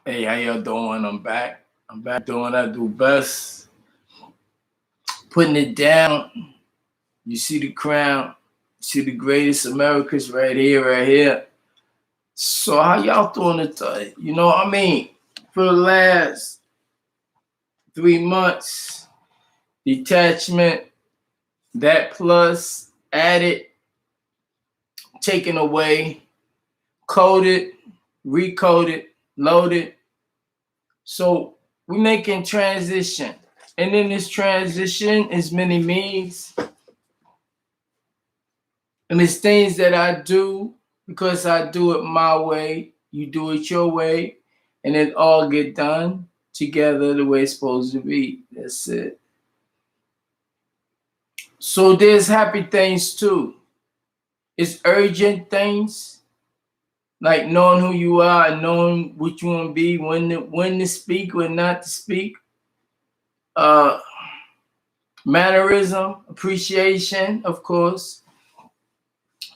Hey, how y'all doing? I'm back. I'm back doing what I do best. Putting it down. You see the crown. You see the greatest Americas right here, right here. So how y'all doing it? For the last 3 months, detachment, that plus added, taken away, coded, recoded, loaded. So we're making transition. And in this transition is many means. And it's things that I do because I do it my way. You do it your way. And it all get done together the way it's supposed to be. That's it. So there's happy things too. It's urgent things, like knowing who you are and knowing what you want to be, when to speak, when not to speak. Mannerism, appreciation, of course,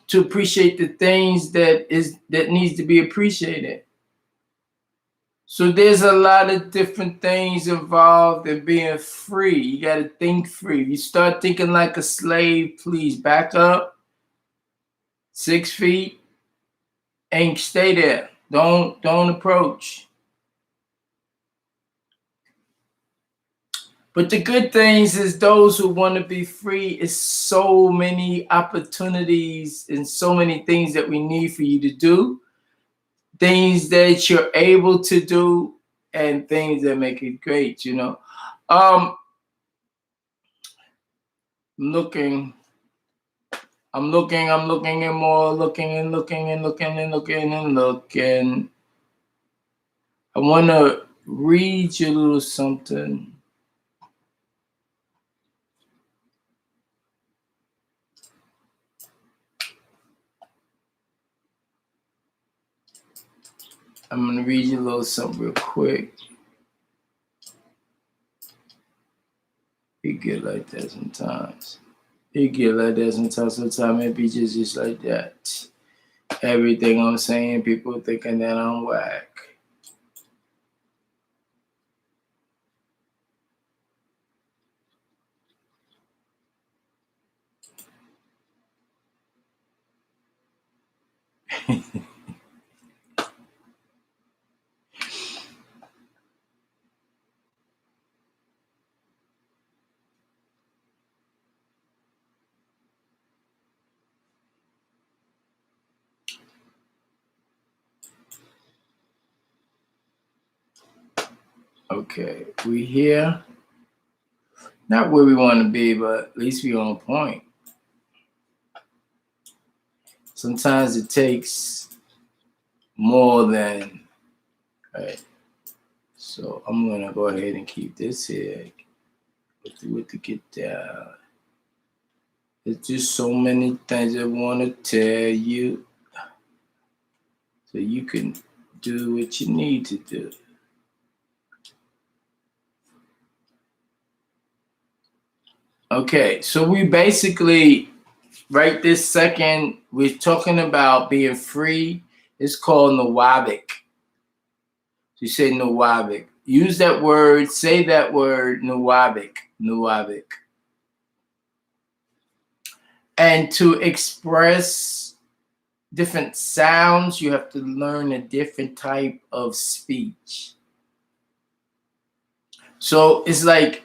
to appreciate the things that needs to be appreciated. So there's a lot of different things involved in being free. You got to think free. You start thinking like a slave, please back up 6 feet and stay there. Don't approach. But the good things is those who want to be free is so many opportunities and so many things that we need for you to do. Things that you're able to do and things that make it great, I'm looking and more looking and looking and looking and looking and looking. I want to read you a little something. I'm going to read you a little something real quick. It get like that sometimes. Sometimes it be just like that. Everything I'm saying, people thinking that I'm whack. Okay, we here. Not where we want to be, but at least we on point. Sometimes it takes more than, right? So I'm gonna go ahead and keep this here with the get down. There's just so many things I want to tell you, so you can do what you need to do. Okay, so we basically, right this second, we're talking about being free. It's called N.Y.C. You say N.Y.C. Use that word, say that word, N.Y.C. N.Y.C. And to express different sounds, you have to learn a different type of speech. So it's like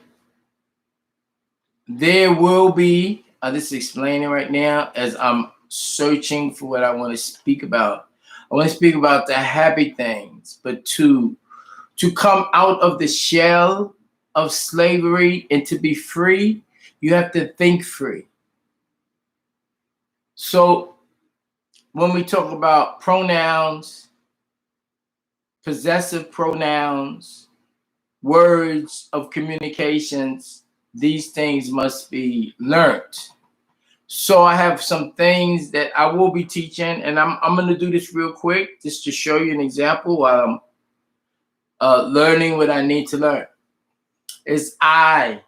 there will be, I'm just explaining right now as I'm searching for what I want to speak about. I want to speak about the happy things, but to come out of the shell of slavery and to be free, you have to think free. So when we talk about pronouns, possessive pronouns, words of communications, these things must be learned. So I have some things that I will be teaching, and I'm going to do this real quick just to show you an example while I'm learning what I need to learn. It's I'm,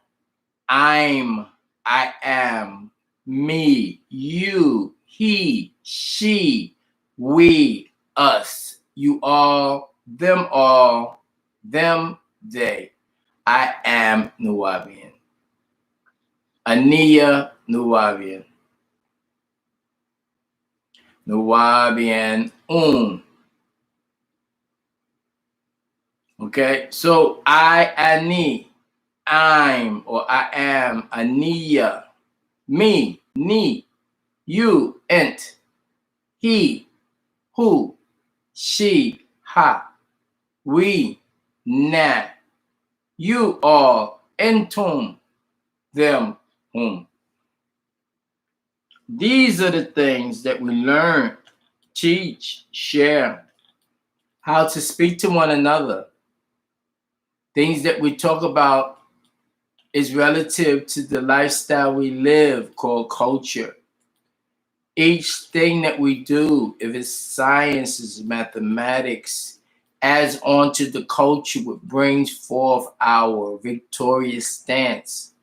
I am, me, you, he, she, we, us, you all, them all, them, they. I am Nuwabian. Ania Nuwabian. Nuwabian Okay, so Ani, I'm, or I am, Ania, me, ni, you, ent, he, who, she, ha, we, na, you all, entum, them, whom. These are the things that we learn, teach, share, how to speak to one another. Things that we talk about is relative to the lifestyle we live called culture. Each thing that we do, if it's sciences, mathematics, adds on to the culture, which brings forth our victorious stance.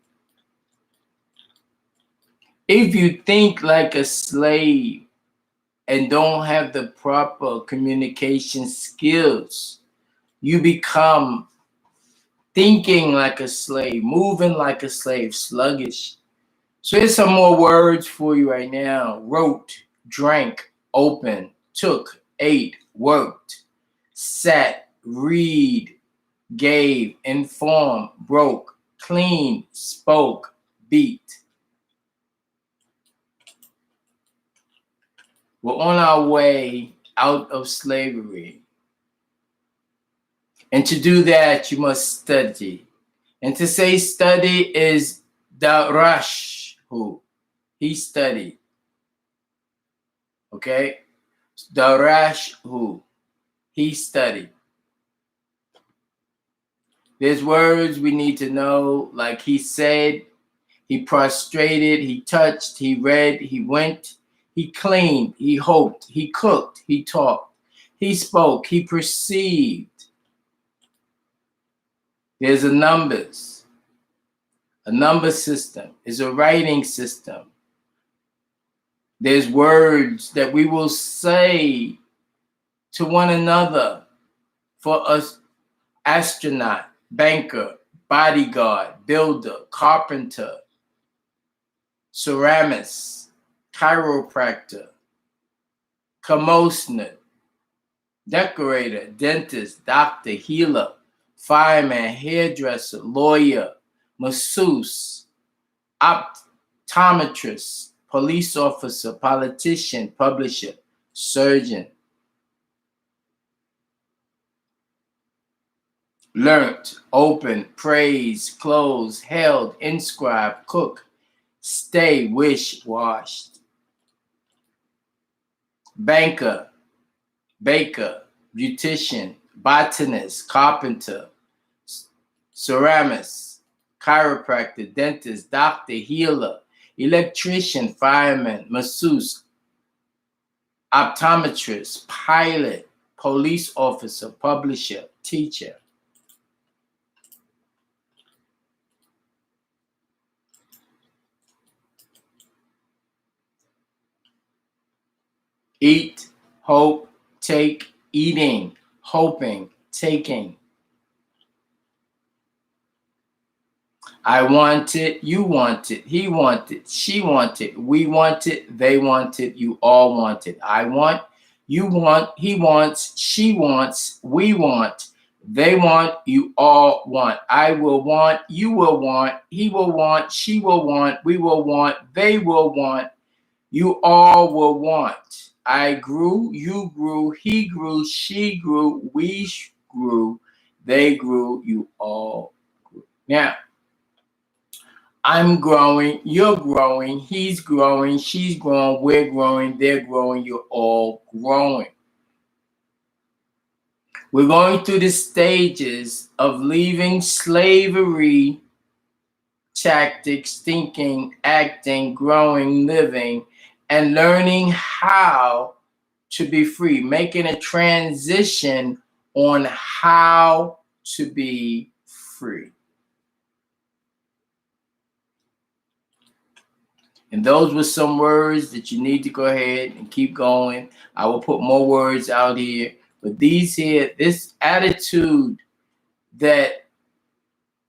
If you think like a slave and don't have the proper communication skills, you become thinking like a slave, moving like a slave, sluggish. So here's some more words for you right now. Wrote, drank, open, took, ate, worked, sat, read, gave, informed, broke, clean, spoke, beat. We're on our way out of slavery. And to do that, you must study. And to say study is darash, who he studied. Okay? Darash, who he studied. There's words we need to know, like he said, he prostrated, he touched, he read, he went, he cleaned, he hoped, he cooked, he talked, he spoke, he perceived. There's a number system, is a writing system. There's words that we will say to one another for us: astronaut, banker, bodyguard, builder, carpenter, ceramist, chiropractor, Kamosnet, decorator, dentist, doctor, healer, fireman, hairdresser, lawyer, masseuse, optometrist, police officer, politician, publisher, surgeon. Learnt, open, praise, close, held, inscribe, cook, stay, wish, washed. Banker, baker, beautician, botanist, carpenter, ceramist, chiropractor, dentist, doctor, healer, electrician, fireman, masseuse, optometrist, pilot, police officer, publisher, teacher. Eat, hope, take, eating, hoping, taking. I want it, you want it, he wanted, she wanted, we wanted, they wanted, you all wanted. I want, you want, he wants, she wants, we want, they want, you all want. I will want, you will want, he will want, she will want, we will want, they will want, you all will want. I grew, you grew, he grew, she grew, we grew, they grew, you all grew. Now, I'm growing, you're growing, he's growing, she's growing, we're growing, they're growing, you're all growing. We're going through the stages of leaving slavery tactics, thinking, acting, growing, living, and learning how to be free, making a transition on how to be free. And those were some words that you need to go ahead and keep going. I will put more words out here, But this attitude that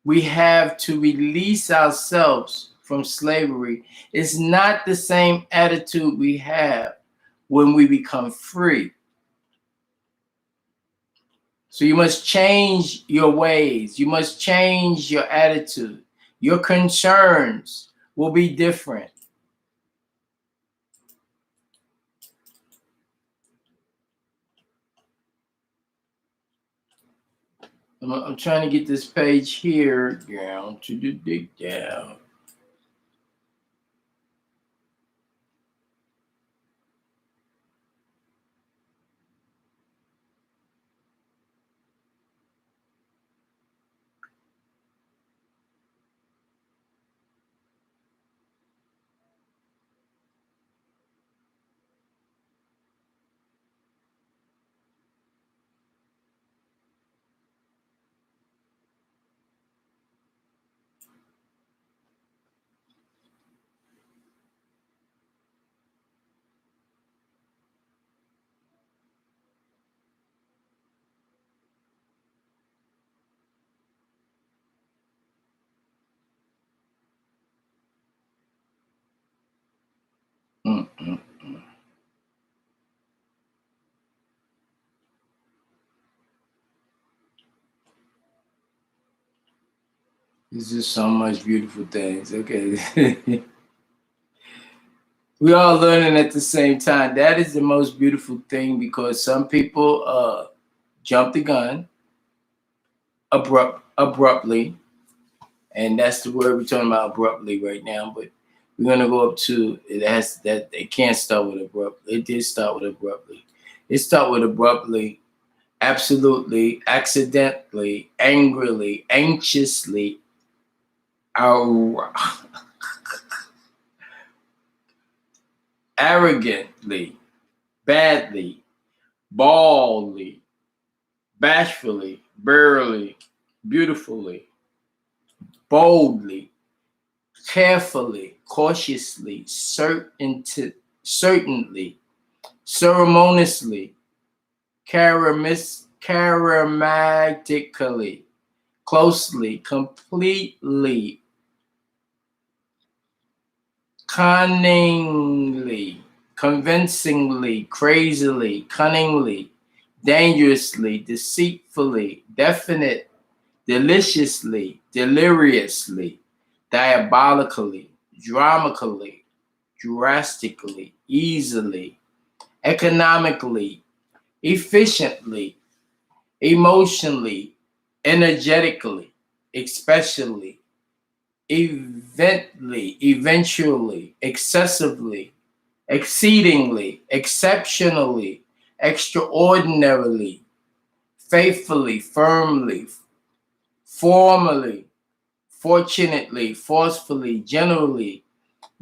we have to release ourselves from slavery is not the same attitude we have when we become free. So you must change your ways. You must change your attitude. Your concerns will be different. I'm trying to get this page here down to the dig down. Mm-mm. There's just so much beautiful things. Okay. We all learning at the same time. That is the most beautiful thing, because some people jump the gun abruptly, and that's the word we're talking about, abruptly, right now. But we're gonna go up to it can't start with abruptly. It did start with abruptly. It started with abruptly, absolutely, accidentally, angrily, anxiously, arrogantly, badly, baldly, bashfully, burly, beautifully, boldly, carefully, cautiously, certainly, ceremoniously, charismatically, closely, completely, cunningly, convincingly, crazily, cunningly, dangerously, deceitfully, definite, deliciously, deliriously, diabolically, dramically, drastically, easily, economically, efficiently, emotionally, energetically, especially, eventually, excessively, exceedingly, exceptionally, extraordinarily, faithfully, firmly, formally, fortunately, forcefully, generally,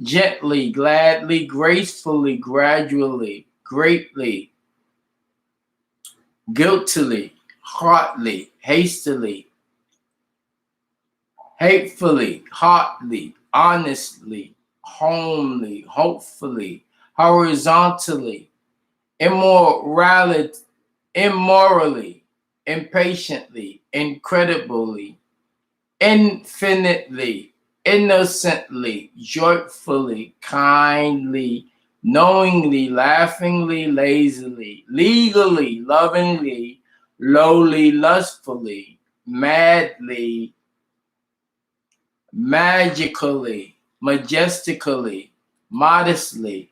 gently, gladly, gracefully, gradually, greatly, guiltily, heartily, hastily, hatefully, hotly, honestly, homely, hopefully, horizontally, immorally, impatiently, incredibly, infinitely, innocently, joyfully, kindly, knowingly, laughingly, lazily, legally, lovingly, lowly, lustfully, madly, magically, majestically, modestly,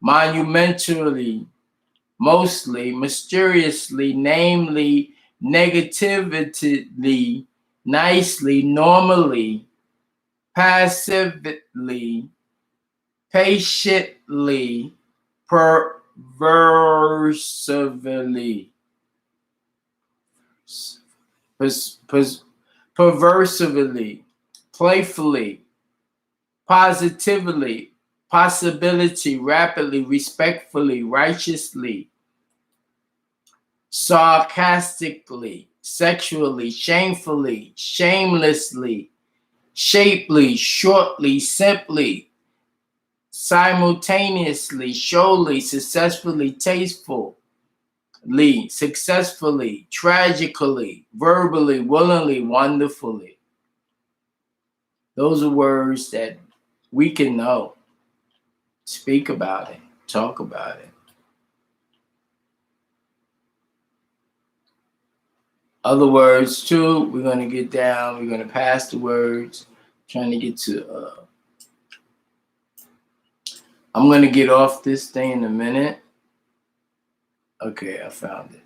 monumentally, mostly, mysteriously, namely, negatively, nicely, normally, passively, patiently, perversively, perversively, playfully, positively, possibility, rapidly, respectfully, righteously, sarcastically, sexually, shamefully, shamelessly, shapely, shortly, simply, simultaneously, surely, successfully, tasteful, successfully, tragically, verbally, willingly, wonderfully. Those are words that we can know. Speak about it. Talk about it. Other words too, we're going to get down. We're going to pass the words. Trying to get to, I'm going to get off this thing in a minute. Okay, I found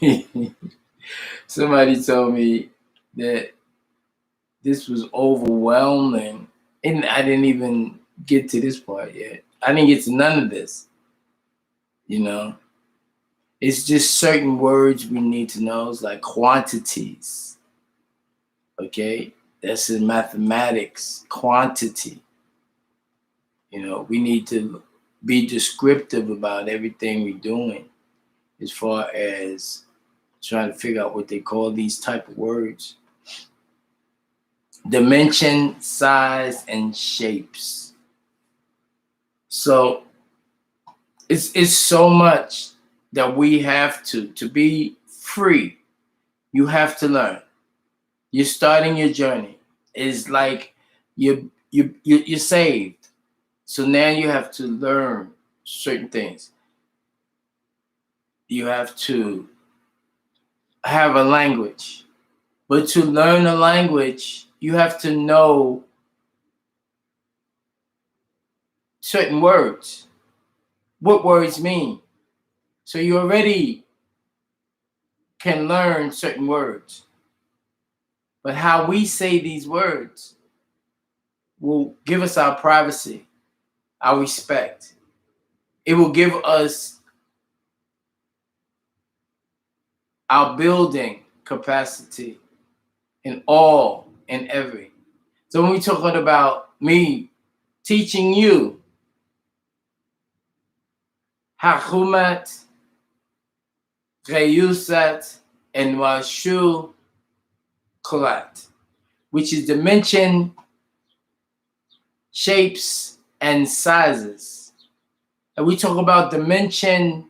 it. Somebody told me that this was overwhelming, and I didn't even get to this part yet. I didn't get to none of this. You know, it's just certain words we need to know. It's like quantities. Okay, that's in mathematics. Quantity. You know, we need to be descriptive about everything we're doing, as far as trying to figure out what they call these type of words. Dimension, size, and shapes. So it's so much that we have to be free. You have to learn. You're starting your journey. It's like you're saved. So now you have to learn certain things. You have to have a language. But to learn a language, you have to know certain words. What words mean. So you already can learn certain words. But how we say these words will give us our privacy, our respect. It will give us our building capacity in all and every. So when we're talking about me teaching you Hakumat, Reyusat, N.Y.C, Kolat, which is dimension, shapes, and sizes. And we talk about dimension,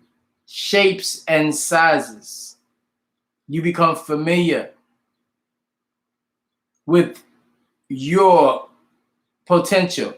shapes, and sizes. You become familiar with your potential.